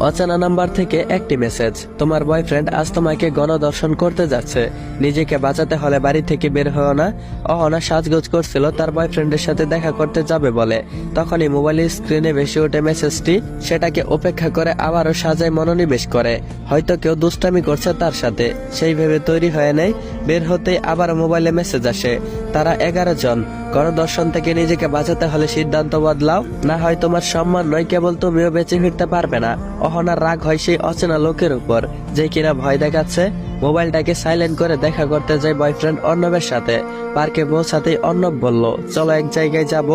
অচেনা নাম্বার থেকে একটি মেসেজ। তোমার বয়ফ্রেন্ড আজ তোমাকে গণধর্ষণ করতে যাচ্ছে, নিজেকে বাঁচাতে হলে বাড়ি থেকে বের হও না। অহনা সাজগোজ করছিল তার বয়ফ্রেন্ডের সাথে দেখা করতে যাবে বলে। তখনই মোবাইলের স্ক্রিনে ভেসে ওঠে মেসেজটি। সেটাকে উপেক্ষা করে আবারও সাজায় মনোনিবেশ করে, হয়তো কেউ দুষ্টামি করছে তার সাথে। সেই ভেবে তৈরি হয়ে নেয়। বের হতেই আবার মোবাইলে মেসেজ আসে, তারা 11 জন। গণধর্ষণ থেকে নিজেকে বাঁচাতে হলে সিদ্ধান্ত বদলাও, না হয় তোমার সম্মান নয়, কেবল তুমিও বেঁচে ফিরতে পারবে না। অহনার রাগ হয় সেই অচেনা লোকের উপর, যে কিনা ভয় দেখাচ্ছে। মোবাইলটাকে সাইলেন্ট করে দেখা করতে যায় বয়ফ্রেন্ড অর্ণবের সাথে। পার্কে পৌঁছাতেই অর্ণব বলল, চলো এক জায়গায় যাব।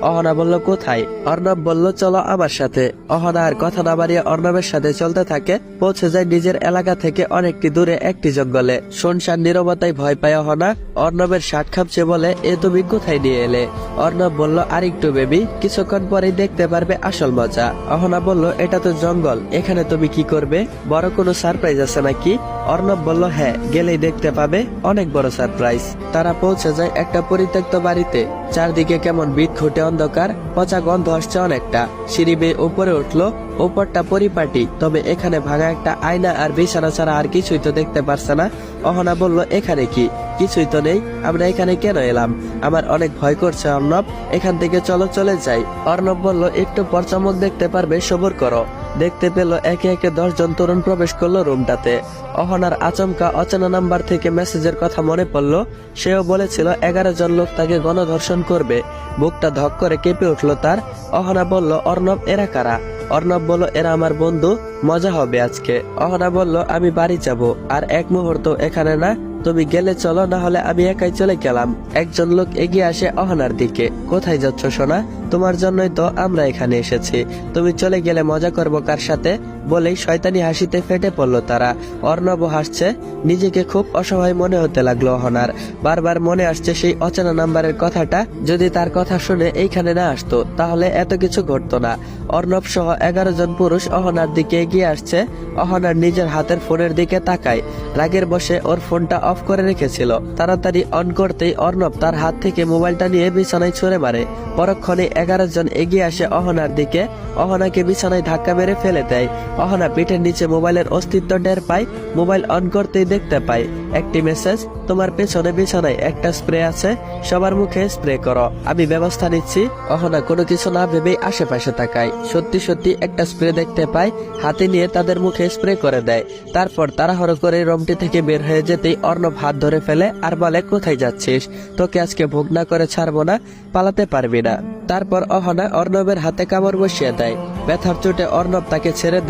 অহনা বলল, কোথায়? অর্ণব বলল, চলো আমার সাথে। অহনা আর কথা না বাড়িয়ে অর্ণবের সাথে চলতে থাকে। পৌঁছে যায় নিজের এলাকা থেকে অনেকটি দূরে একটি জঙ্গলে। শুনশান নীরবতায় ভয় পায় অহনা। অর্ণবের শার্ট খাপছে বলে, এ তুমি কোথায় নিয়ে এলে? অর্ণব বলল, আরেকটু বেবি, কিছুক্ষণ পরেই দেখতে পারবে আসল মজা। অহনা বলল, এটা তো জঙ্গল, এখানে তুমি কি করবে? বড় কোনো সারপ্রাইজ আছে নাকি? অর্ণব বলল, হ্যাঁ, গেলেই দেখতে পাবে, অনেক বড় সারপ্রাইজ। তারা পৌঁছে যায় একটা পরিত্যক্ত বাড়িতে। চারদিকে কেমন বিদঘুটে অন্ধকার, পচা গন্ধ আসছে অনেকটা। সিঁড়ি বেয়ে উপরে উঠলো। উপরটা পরিপাটি, তবে এখানে ভাঙা একটা আয়না আর বিছানা ছাড়া আর কিছুই তো দেখতে পারছে না। অহনা বলল, এখানে কি? কিছুই তো নেই, আমরা এখানে কেন এলাম? আমার অনেক ভয় করছে অর্ণব, এখান থেকে চলো চলে যাই। অর্ণব বলল, একটু পর চমক দেখতে পারবে, সবুর করো। দেখতে পেল একে একে 10 জন তরুণ প্রবেশ করলো রুমটাতে। অহনার আচমকা অচেনা নাম্বার থেকে মেসেজের কথা মনে পড়ল। সেও বলেছিল 11 জন লোক তাকে গণধর্ষণ করবে। বুকটা ধক করে কেঁপে উঠলো তার। অহনা বলল, অর্ণব, এরা কারা? অর্ণব বলল, এরা আমার বন্ধু, মজা হবে আজকে। অহনা বলল, আমি বাড়ি যাব, আর এক মুহূর্ত এখানে না। তুমি গেলে চলো, না হলে আমি একাই চলে গেলাম। একজন লোক এগিয়ে আসে অহনার দিকে। কোথায় যাচ্ছ সোনা? তোমার জন্যই তো আমরা এখানে এসেছি, তুমি চলে গেলে মজা করবো কার সাথে? বলেই শয়তানি হাসিতে ফেটে পড়লো তারা। অর্ণব হাসছে। নিজেকে খুব অসহায় মনে হতে লাগলো অহনার। বারবার মনে আসছে সেই অচেনা নাম্বারের কথাটা। যদি তার কথা শুনে এইখানে না আসতো, তাহলে এত কিছু ঘটতো না। অর্ণব সহ 11 জন পুরুষ অহনার দিকে এগিয়ে আসছে। অহনার নিজের হাতের ফোনের দিকে তাকায়। রাগের বশে ওর ফোনটা অফ করে রেখেছিল। তাড়াতাড়ি অন করতেই অর্ণব তার হাত থেকে মোবাইলটা নিয়ে বিছানায় ছুঁড়ে মারে। পরক্ষণে 11 জন এগিয়ে আসে অহনার দিকে। অহনাকে বিছানায় ধাক্কা মেরে ফেলে দেয়। অহনা পিঠের নিচে মোবাইলের অস্তিত্ব টের পায়। মোবাইল অন করতেই দেখতে পায় একটি মেসেজ, তোমার পেছনে বিছানায় একটা স্প্রে আছে, সবার মুখে স্প্রে করো, আমি ব্যবস্থা নিচ্ছি। অহনা কোনো কিছু না ভেবেই আশেপাশে তাকায়। সত্যি সত্যি একটা স্প্রে দেখতে পায়। হাতে নিয়ে তাদের মুখে স্প্রে করে দেয়। তারপর তাড়াহুড়ো করে রুমটি থেকে বের হয়ে যেতেই অর্ণব হাত ধরে ফেলে আর বলে, কোথায় যাচ্ছিস? তোকে আজকে ভোগ না করে ছাড়বো না, পালাতে পারবি না। তারপর অহনা অর্ণবের হাতে কামড় বসিয়ে দেয়। ব্যথার চোটে অর্ণব তাকে ছেড়ে দেয়।